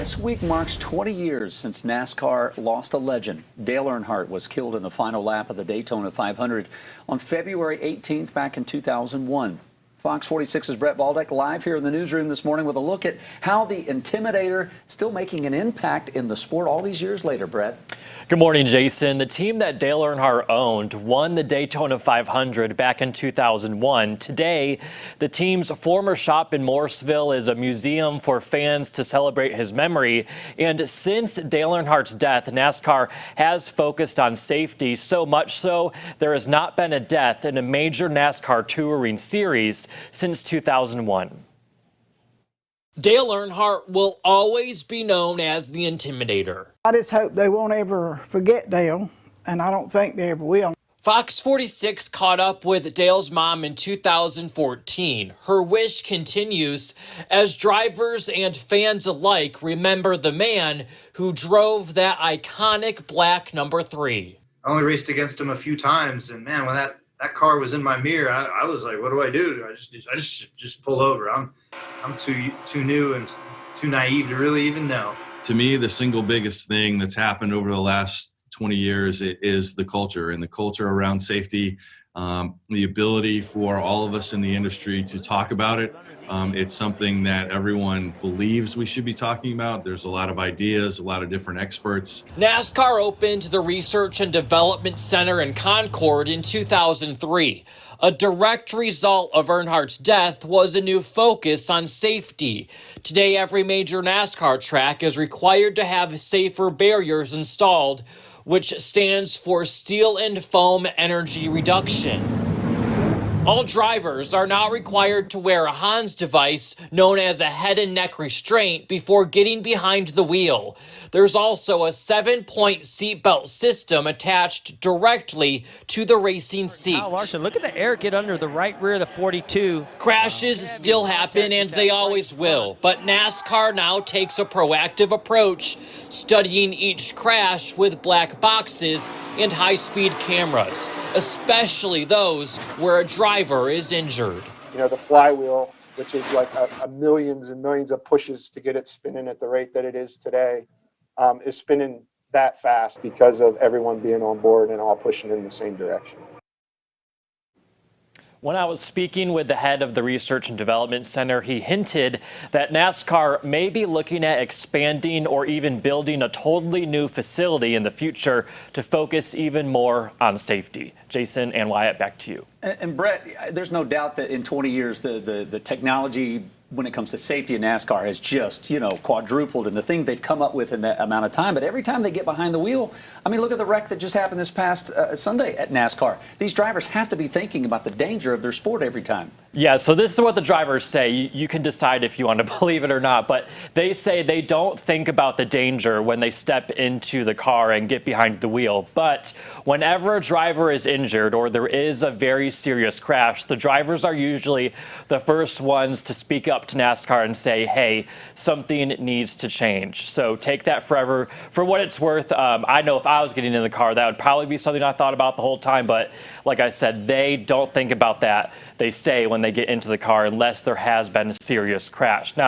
This week marks 20 years since NASCAR lost a legend. Dale Earnhardt was killed in the final lap of the Daytona 500 on February 18th back in 2001. Fox 46's Brett Baldeck live here in the newsroom this morning with a look at how the Intimidator still making an impact in the sport all these years later, Brett. Good morning, Jason. The team that Dale Earnhardt owned won the Daytona 500 back in 2001. Today, the team's former shop in Morrisville is a museum for fans to celebrate his memory. And since Dale Earnhardt's death, NASCAR has focused on safety, so much so there has not been a death in a major NASCAR touring series since 2001. Dale Earnhardt will always be known as the Intimidator. I just hope they won't ever forget Dale, and I don't think they ever will. Fox 46 caught up with Dale's mom in 2014. Her wish continues as drivers and fans alike remember the man who drove that iconic black number 3. I only raced against him a few times, and man, when that car was in my mirror, I was like, what do I do? I just pull over. I'm too new and too naive to really even know. To me, the single biggest thing that's happened over the last 20 years is the culture, and the culture around safety, the ability for all of us in the industry to talk about it. It's something that everyone believes we should be talking about. There's a lot of ideas, a lot of different experts. NASCAR opened the Research and Development Center in Concord in 2003. A direct result of Earnhardt's death was a new focus on safety. Today, every major NASCAR track is required to have safer barriers installed, which stands for Steel and Foam Energy Reduction. All drivers are now required to wear a Hans device known as a head and neck restraint before getting behind the wheel. There's also a 7-point seatbelt system attached directly to the racing seat. Larson, look at the air get under the right rear of the 42. Crashes still happen, and they always will. But NASCAR now takes a proactive approach, studying each crash with black boxes and high-speed cameras, especially those where a driver is injured. You know, the flywheel, which is like a millions and millions of pushes to get it spinning at the rate that it is today, is spinning that fast because of everyone being on board and all pushing in the same direction. When I was speaking with the head of the Research and Development Center, he hinted that NASCAR may be looking at expanding or even building a totally new facility in the future to focus even more on safety. Jason and Wyatt, back to you. And Brett, there's no doubt that in 20 years, the technology when it comes to safety in NASCAR has just, quadrupled, and the thing they've come up with in that amount of time. But every time they get behind the wheel, I mean, look at the wreck that just happened this past Sunday at NASCAR. These drivers have to be thinking about the danger of their sport every time. Yeah, so this is what the drivers say. You can decide if you want to believe it or not, but they say they don't think about the danger when they step into the car and get behind the wheel. But whenever a driver is injured or there is a very serious crash, the drivers are usually the first ones to speak up to NASCAR and say, hey, something needs to change. So take that for what it's worth. I know if I was getting in the car, that would probably be something I thought about the whole time. But like I said, they don't think about that. They say when they get into the car unless there has been a serious crash. Now,